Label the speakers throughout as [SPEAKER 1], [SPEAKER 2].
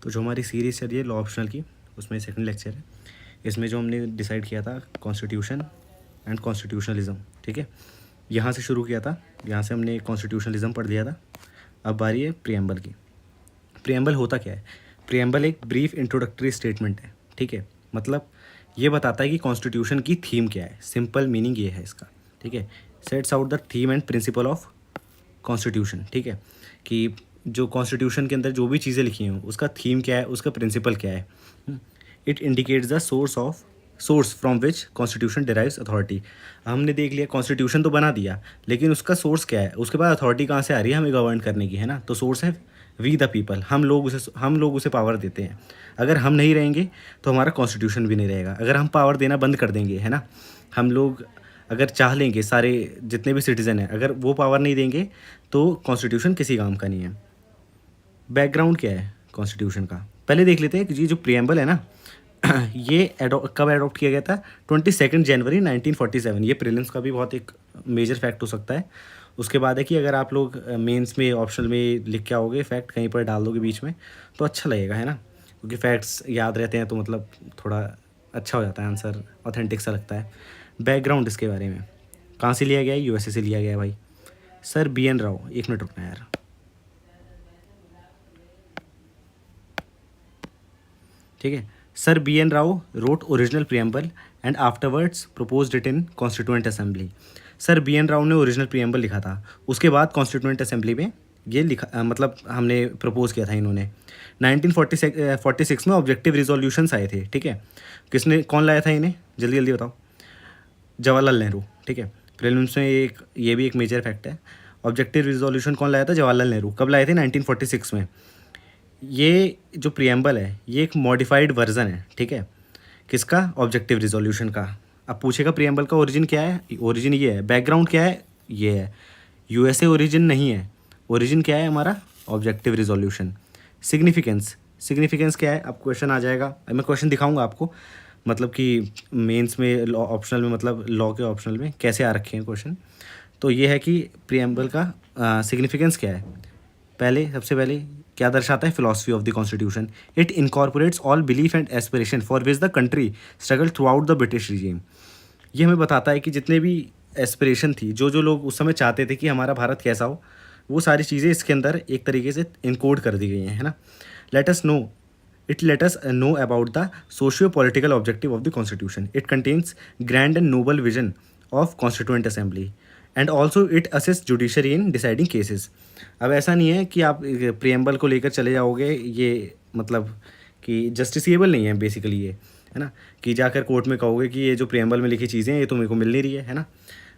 [SPEAKER 1] तो जो हमारी सीरीज़ चल रही है लॉ ऑप्शनल की, उसमें सेकंड लेक्चर है। इसमें जो हमने डिसाइड किया था कॉन्स्टिट्यूशन एंड कॉन्स्टिट्यूशनलिज्म, ठीक है, यहाँ से शुरू किया था। यहाँ से हमने कॉन्स्टिट्यूशनलिज्म पढ़ लिया था। अब बारी है प्रियम्बल की। प्रियम्बल होता क्या है? प्रियम्बल एक ब्रीफ इंट्रोडक्टरी स्टेटमेंट है, ठीक है। मतलब ये बताता है कि कॉन्स्टिट्यूशन की थीम क्या है। सिंपल मीनिंग ये है इसका, ठीक है। Sets out the theme and principle of constitution, ठीक है, कि जो कॉन्स्टिट्यूशन के अंदर जो भी चीज़ें लिखी हैं उसका थीम क्या है, उसका प्रिंसिपल क्या है। It indicates the source from which constitution derives authority. हमने देख लिया कॉन्स्टिट्यूशन तो बना दिया, लेकिन उसका सोर्स क्या है, उसके बाद अथॉरिटी कहाँ से आ रही है हमें गवर्न करने की, है ना। तो सोर्स है वी द पीपल, हम लोग उसे पावर देते हैं। अगर हम नहीं रहेंगे तो हमारा कॉन्स्टिट्यूशन भी नहीं रहेगा। अगर हम पावर देना बंद कर देंगे, है ना, हम लोग अगर चाह लेंगे, सारे जितने भी सिटीज़न हैं, अगर वो पावर नहीं देंगे तो कॉन्स्टिट्यूशन किसी काम का नहीं है। बैकग्राउंड क्या है कॉन्स्टिट्यूशन का, पहले देख लेते हैं कि ये जो प्रियम्बल है ना ये कब एडॉप्ट किया गया था? 22 जनवरी 1947। ये प्रीलिम्स का भी बहुत एक मेजर फैक्ट हो सकता है। उसके बाद है कि अगर आप लोग मेंस में ऑप्शनल में लिख के आओगे, फैक्ट कहीं पर डाल दोगे बीच में, तो अच्छा लगेगा, है ना, क्योंकि फैक्ट्स याद रहते हैं तो मतलब थोड़ा अच्छा हो जाता है, आंसर ऑथेंटिक सा लगता है। बैकग्राउंड इसके बारे में, कहाँ से लिया गया है? यूएसए से लिया गया है भाई। सर BN राव, एक मिनट रुकना यार। ठीक है, sir BN Rao wrote original preamble and afterwards proposed it in constituent assembly. Sir BN Rao ने ओरिजिनल प्रियम्बल लिखा था, उसके बाद कॉन्स्टिट्यूएंट असेंबली में ये लिखा, मतलब हमने प्रपोज किया था इन्होंने। 1946 में ऑब्जेक्टिव रिजोल्यूशंस आए थे, ठीक है। किसने, कौन लाया था इन्हें, जल्दी जल्दी बताओ? जवाहरलाल नेहरू, ठीक है। प्रीलिम्स में ये भी एक मेजर फैक्ट है। ऑब्जेक्टिव रिजोल्यूशन कौन लाया था? जवाहरलाल नेहरू। कब लाए थे? 1946 में। ये जो प्रियम्बल है ये एक मॉडिफाइड वर्जन है, ठीक है, किसका? ऑब्जेक्टिव रिजोल्यूशन का। अब पूछेगा प्रियम्बल का ओरिजिन क्या है? ओरिजिन ये है। बैकग्राउंड क्या है? ये है। यूएसए ओरिजिन नहीं है, ओरिजिन क्या है हमारा? Objective resolution. सिग्निफिकेंस क्या है? अब क्वेश्चन आ जाएगा, मैं क्वेश्चन दिखाऊंगा आपको, मतलब कि मेंस में ऑप्शनल में, मतलब लॉ के ऑप्शनल में कैसे आ रखे हैं क्वेश्चन। तो ये है कि प्रियम्बल का सिग्निफिकेंस क्या है। सबसे पहले क्या दर्शाता है? Philosophy of the constitution. It incorporates all belief and aspiration for which the country struggle through out the British regime. ये हमें बताता है कि जितने भी एस्पिरेशन थी, जो जो लोग उस समय चाहते थे कि हमारा भारत कैसा हो, वो सारी चीज़ें इसके अंदर एक तरीके से इनकोड कर दी गई हैं, है ना। Let us know about the socio political objective of the constitution. It contains grand and noble vision of constituent assembly and also it assist judiciary in deciding cases. अब ऐसा नहीं है कि आप प्रियम्बल को लेकर चले जाओगे, ये मतलब कि जस्टिसेबल नहीं है बेसिकली ये, है ना, कि जाकर कोर्ट में कहोगे कि ये जो प्रियम्बल में लिखी चीज़ें हैं ये तो मेरे को मिल नहीं रही है ना।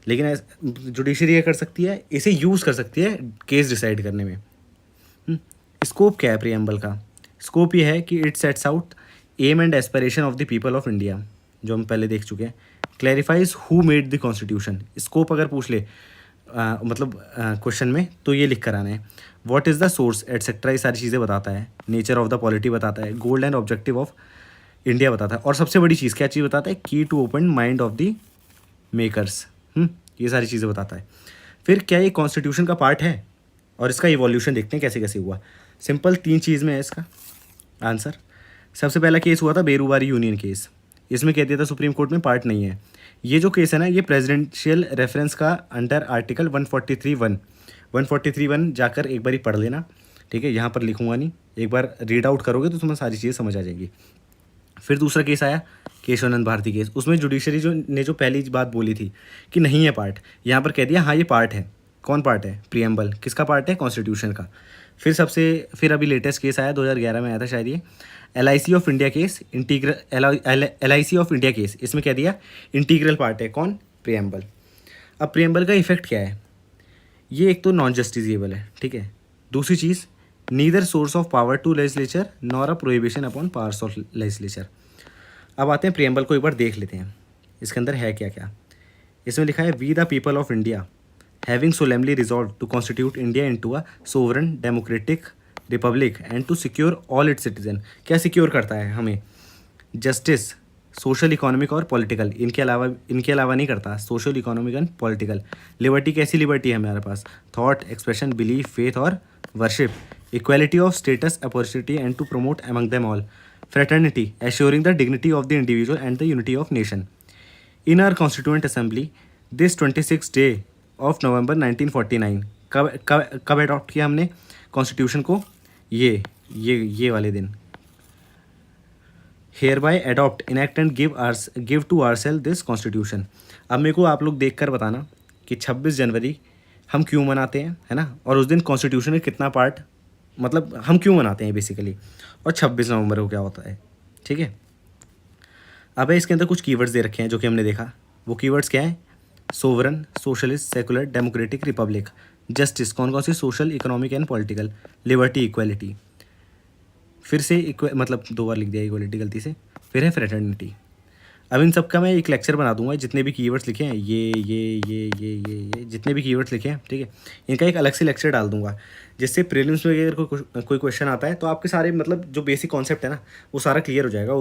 [SPEAKER 1] लेकिन जुडिशरी ये कर सकती है, इसे यूज़ कर सकती है केस डिसाइड करने में। स्कोप क्या है प्रियम्बल का? स्कोप ये है कि it sets out aim and aspiration of the people of India, जो हम पहले देख चुके हैं। Clarifies who made the constitution. Scope अगर पूछ ले मतलब क्वेश्चन में, तो ये लिख कर आना है। What is the source etcetera, ये सारी चीज़ें बताता है। नेचर ऑफ द पॉलिटी बताता है। Goal and objective of India बताता है। और सबसे बड़ी चीज़ क्या चीज़ बताता है? Key to open mind of the makers. ये सारी चीज़ें बताता है। फिर क्या ये कॉन्स्टिट्यूशन का पार्ट है? और इसका इवोल्यूशन देखते हैं कैसे कैसे हुआ। सिंपल 3 चीज़ में है इसका आंसर। सबसे पहला केस हुआ था बेरूबारी यूनियन केस। इसमें कह दिया था सुप्रीम कोर्ट में पार्ट नहीं है। ये जो केस है ना, ये प्रेसिडेंशियल रेफरेंस का अंडर आर्टिकल 143(1) जाकर एक बार पढ़ लेना, ठीक है। यहाँ पर लिखूंगा नहीं, एक बार रीड आउट करोगे तो तुम्हें सारी चीज़ें समझ आ जाएगी। फिर दूसरा केस आया केशवानंद भारती केस। उसमें जुडिशरी ने जो पहली बात बोली थी कि नहीं है पार्ट, यहाँ पर कह दिया हाँ ये पार्ट है। कौन पार्ट है? प्रियम्बल। किसका पार्ट है? कॉन्स्टिट्यूशन का। फिर अभी लेटेस्ट केस आया, 2011 में आया था शायद, ये LIC of India case. LIC of India case, इसमें कह दिया इंटीग्रल पार्ट है। कौन? प्रियम्बल। अब प्रियम्बल का इफेक्ट क्या है? ये एक तो नॉन जस्टिसेबल है, ठीक है। दूसरी चीज़, neither source of power to legislature nor a prohibition upon powers of legislature. अब आते हैं प्रियम्बल को एक बार देख लेते हैं, इसके अंदर है क्या क्या। इसमें लिखा है we the people of India having solemnly resolve to constitute India into a sovereign democratic republic and to secure all its citizen. क्या सिक्योर करता है हमें? जस्टिस, सोशल, इकोनॉमिक और पॉलिटिकल। इनके अलावा नहीं करता। Social, economic and political. Liberty, कैसी लिबर्टी है हमारे पास? थॉट, एक्सप्रेशन, बिलीफ, फेथ और worship. equality of status, opportunity, and to promote among them all fraternity, assuring the dignity of the individual and the unity of nation. In our Constituent Assembly, this 26th day of November 1949, कब adopt किया हमने constitution को? ये वाले दिन, hereby adopt, enact and give to our self this constitution. अब मेरे को आप लोग देख कर बताना कि 26 जनवरी हम क्यों मनाते हैं, है ना, और उस दिन कॉन्स्टिट्यूशन का कितना पार्ट, मतलब हम क्यों मनाते हैं बेसिकली, और 26 नवंबर को क्या होता है, ठीक है। अब इसके अंदर कुछ कीवर्ड्स दे रखे हैं जो कि हमने देखा। वो कीवर्ड्स क्या है? Sovereign, socialist, secular, democratic, republic, justice, कौन कौन सी? Social, economic and political, liberty, equality, फिर से मतलब 2 बार लिख दिया इक्वालिटी गलती से, फिर है फ्रेटर्निटी। अब इन सब का मैं एक लेक्चर बना दूंगा, जितने भी कीवर्ड्स लिखे हैं, ये जितने भी कीवर्ड्स लिखे हैं, ठीक है, इनका एक अलग से लेक्चर डाल दूंगा, जिससे प्रीलिम्स में अगर कोई क्वेश्चन आता है तो आपके सारे मतलब जो बेसिक कॉन्सेप्ट है ना वो सारा क्लियर हो जाएगा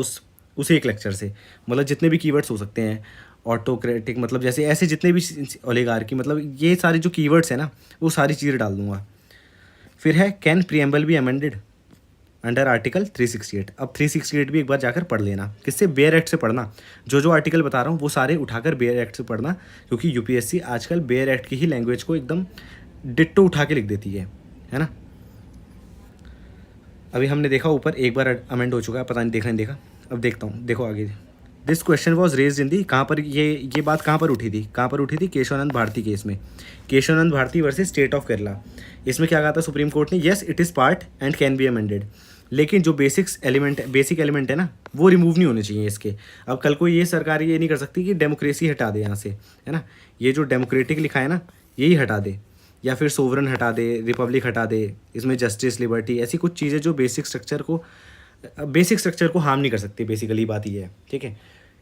[SPEAKER 1] उसी एक लेक्चर से। मतलब जितने भी कीवर्ड्स हो सकते हैं, ऑटोक्रेटिक, मतलब जैसे ऐसे जितने भी ओलिगार्की, मतलब ये सारे जो कीवर्ड्स हैं ना वो सारी चीज़ें डाल दूंगा। फिर है can preamble be amended under article 368। अब 368 भी एक बार जाकर पढ़ लेना। किससे? बेयर एक्ट से पढ़ना। जो आर्टिकल बता रहा हूँ वो सारे उठाकर बेयर एक्ट से पढ़ना, क्योंकि यूपीएससी आजकल बेयर एक्ट की ही लैंग्वेज को एकदम डिट्टो उठा के लिख देती है ना। अभी हमने देखा ऊपर एक बार अमेंड हो चुका है, पता नहीं देखा नहीं देखा, अब देखता हूँ, देखो आगे। This question was raised in the, कहाँ पर ये बात कहाँ पर उठी थी? केशवानंद भारती केस में, Kesavananda Bharati versus state of Kerala. इसमें क्या कहा था सुप्रीम कोर्ट ने? Yes it is part and can be amended, लेकिन जो बेसिक एलिमेंट है ना वो रिमूव नहीं होने चाहिए इसके। अब कल को ये सरकार ये नहीं कर सकती कि डेमोक्रेसी हटा दे यहाँ से, है ना, ये जो डेमोक्रेटिक लिखा है ना यही हटा दे, या फिर सोवरन हटा दे, रिपब्लिक हटा दे, इसमें जस्टिस, लिबर्टी, ऐसी कुछ चीज़ें जो बेसिक स्ट्रक्चर को हार्म नहीं कर सकती। बेसिकली बात ये है, ठीक है।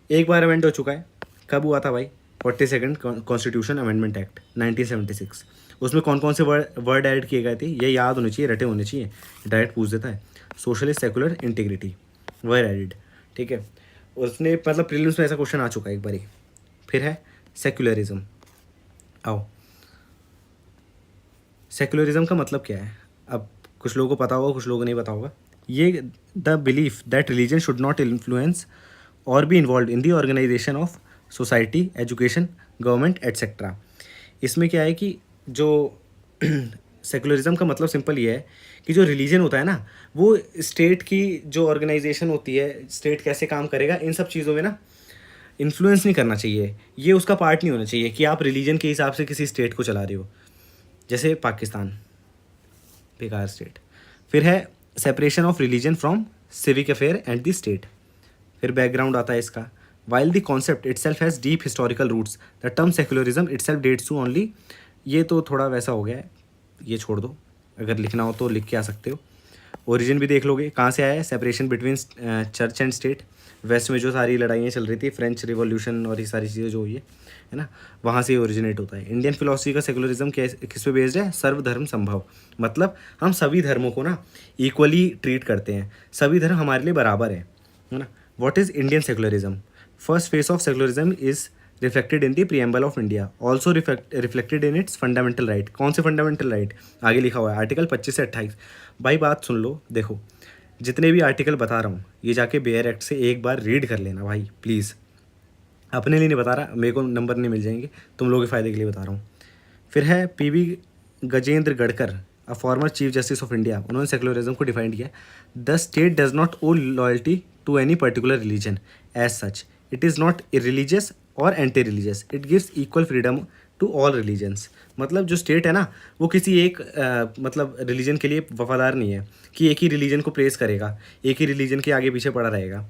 [SPEAKER 1] एक बार अमेंड हो चुका है, कब हुआ था भाई? 42nd constitution amendment act 1976। उसमें कौन कौन से वर्ड ऐड किए गए थे ये याद होने चाहिए, रटे होने चाहिए, डायरेक्ट पूछ देता है। Socialist, secular, integrity, word added, ठीक है। उसने मतलब प्रीलिम्स में ऐसा क्वेश्चन आ चुका है एक बारी। फिर है सेक्युलरिज्म। आओ, सेक्युलरिज्म का मतलब क्या है? अब कुछ लोगों को पता होगा, कुछ लोगों को नहीं पता होगा। ये the belief that religion should not influence और be involve in the organisation of society, education, government etcetera. इसमें क्या है कि जो सेकुलरिज्म का मतलब सिंपल ये है कि जो रिलीजन होता है ना वो स्टेट की जो ऑर्गेनाइजेशन होती है, स्टेट कैसे काम करेगा, इन सब चीज़ों में ना इन्फ्लुएंस नहीं करना चाहिए। ये उसका पार्ट नहीं होना चाहिए कि आप रिलीजन के हिसाब से किसी स्टेट को चला रहे हो, जैसे पाकिस्तान, बेकार स्टेट। फिर है separation of religion from civic affair and the state. फिर बैकग्राउंड आता है इसका। While the concept itself has deep historical roots, the term secularism itself dates to only, ये तो थोड़ा वैसा हो गया है, ये छोड़ दो, अगर लिखना हो तो लिख के आ सकते हो। ओरिजिन भी देख लोगे कहाँ से आया है, separation between church and state. West में जो सारी लड़ाइयाँ चल रही थी, फ्रेंच रिवॉल्यूशन और ये सारी चीज़ें जो हुई है ना, वहाँ से ओरिजिनेट होता है। इंडियन फिलोसफी का सेकुलरिज्म किस पे बेस्ड है? सर्वधर्म संभव, मतलब हम सभी धर्मों को ना इक्वली ट्रीट करते हैं, सभी धर्म हमारे लिए बराबर है ना। What is Indian secularism? First face of secularism is reflected in the preamble of India, also reflected in its fundamental right. कौन से फंडामेंटल राइट? आगे लिखा हुआ है आर्टिकल 25 से 28। भाई बात सुन लो, देखो जितने भी आर्टिकल बता रहा हूँ ये जाके बेयर एक्ट से एक बार रीड कर लेना भाई प्लीज़। अपने लिए नहीं बता रहा, मेरे को नंबर नहीं मिल जाएंगे, तुम लोगों के फ़ायदे के लिए बता रहा हूँ। फिर है PV Gajendragadkar, a former chief justice of India, उन्होंने सेकुलरिज्म को डिफाइन किया। The state does not owe loyalty to any particular religion as such, it is not irreligious और anti religious, it gives equal freedom to all religions. मतलब जो state है ना वो किसी एक मतलब रिलीजन के लिए वफादार नहीं है कि एक ही रिलीजन को प्रेस करेगा, एक ही रिलीजन के आगे पीछे पड़ा रहेगा।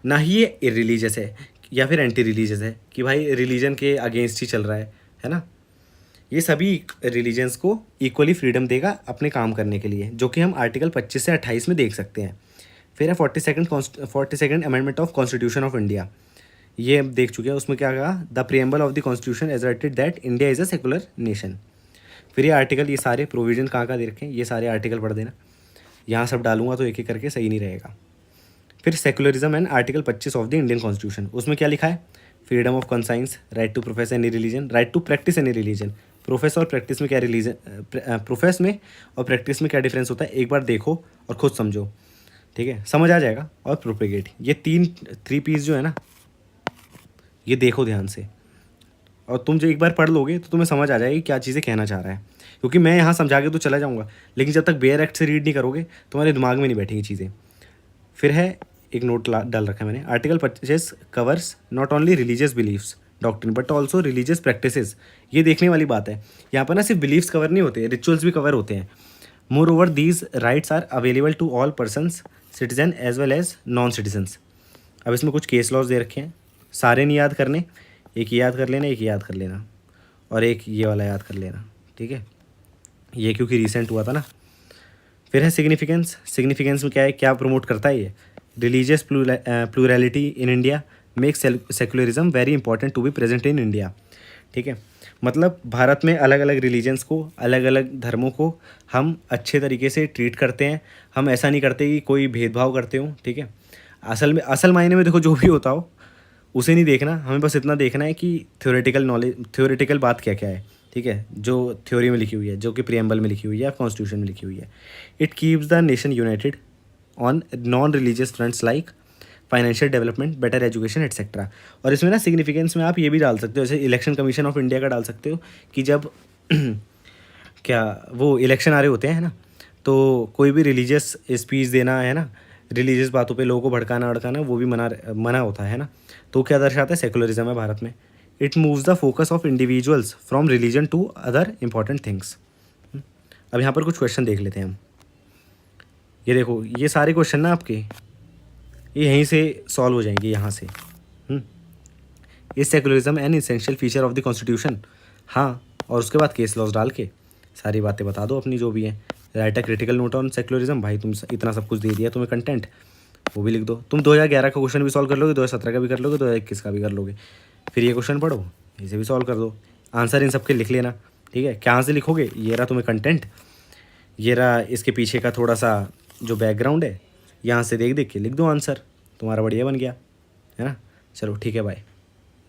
[SPEAKER 1] ना ही ये इरिलीजियस है या फिर एंटी रिलीजियस है कि भाई रिलीजन के अगेंस्ट ही चल रहा है ना। ये सभी रिलीजन्स को इक्वली फ्रीडम देगा अपने काम करने के लिए, जो कि हम आर्टिकल 25 से 28 में देख सकते हैं। फिर है 42nd amendment of constitution of India, ये हम देख चुके हैं। उसमें क्या कहा? The preamble of the constitution asserted that India is a secular nation. फिर ये आर्टिकल, ये सारे प्रोविजन कहाँ दे रखे हैं, ये सारे आर्टिकल पढ़ देना। यहाँ सब डालूंगा तो एक एक करके सही नहीं रहेगा। फिर secularism and article 25 of the Indian constitution, उसमें क्या लिखा है? Freedom of conscience, right to profess any religion, right to practise any religion, profess और प्रैक्टिस में क्या प्रोफेस में और प्रैक्टिस में क्या डिफरेंस होता है, एक बार देखो और खुद समझो, ठीक है, समझ आ जाएगा। और प्रोपेगेट, ये थ्री पीस जो है ना, ये देखो ध्यान से, और तुम जो एक बार पढ़ लोगे तो तुम्हें समझ आ जाएगी क्या चीज़ें कहना चाह रहा है, क्योंकि मैं यहाँ समझा के तो चला जाऊँगा, लेकिन जब तक बेयर एक्ट से रीड नहीं करोगे तुम्हारे दिमाग में नहीं बैठेंगी चीज़ें। फिर है एक नोट डाल रखा है मैंने, article 25 covers not only religious beliefs doctrine but also religious practices. ये देखने वाली बात है, यहाँ पर ना सिर्फ बिलीफ्स कवर नहीं होते, रिचुअल्स भी कवर होते हैं। Moreover these rights are available to all persons citizen as well as non citizens. अब इसमें कुछ केस लॉज दे रखे हैं, सारे नहीं याद करने, एक ये याद कर लेना, एक ये याद कर लेना, और एक ये वाला याद कर लेना, ठीक है, ये क्योंकि रिसेंट हुआ था ना। फिर है सिग्निफिकेंस, सिग्निफिकेंस में क्या है, क्या प्रमोट करता है ये, religious plurality in India make secularism very important to be present in India, ठीक है, मतलब भारत में अलग अलग रिलीजन्स को, अलग अलग धर्मों को हम अच्छे तरीके से ट्रीट करते हैं, हम ऐसा नहीं करते कि कोई भेदभाव करते हो, ठीक है। असल मायने में देखो जो भी होता हो उसे नहीं देखना, हमें बस इतना देखना है कि थ्योरेटिकल नॉलेज, थ्योरेटिकल बात क्या क्या है, ठीक है, जो थ्योरी में लिखी हुई है, जो कि प्रियम्बल में लिखी हुई है या कॉन्स्टिट्यूशन में लिखी हुई है। It keeps the nation United on non religious fronts like financial development, better education etcetera. और इसमें ना सिग्निफिकेंस में आप ये भी डाल सकते हो, जैसे इलेक्शन कमीशन ऑफ इंडिया का डाल सकते हो कि जब क्या वो इलेक्शन आ रहे होते हैं ना, तो कोई भी रिलीजियस स्पीच देना है ना, रिलीजियस बातों पे लोगों को भड़काना अड़काना, वो भी मना होता है ना। तो क्या दर्शाता है, सेकुलरिज्म है भारत में। It moves the focus of individuals from religion to other important things. अब यहाँ पर कुछ क्वेश्चन देख लेते हैं हम। ये देखो, ये सारे क्वेश्चन ना आपके ये यहीं से सॉल्व हो जाएंगे यहाँ से। Is secularism N essential feature of the constitution, हाँ, और उसके बाद केस लॉज डाल के सारी बातें बता दो अपनी जो भी है। Right a critical note on secularism, भाई तुम इतना सब कुछ दे दिया तुम्हें कंटेंट, वो भी लिख दो। तुम 2011 का क्वेश्चन भी सॉल्व कर लोगे, 2017 का भी कर लोगे, 2021 का भी कर लोगे। फिर ये क्वेश्चन पढ़ो, इसे भी सॉल्व कर दो, आंसर इन सब के लिख लेना, ठीक है। कहाँ से लिखोगे, ये रहा तुम्हें कंटेंट, ये रहा इसके पीछे का थोड़ा सा जो बैकग्राउंड है, यहाँ से देख देख के लिख दो आंसर, तुम्हारा बढ़िया बन गया, है ना। चलो ठीक है, बाय।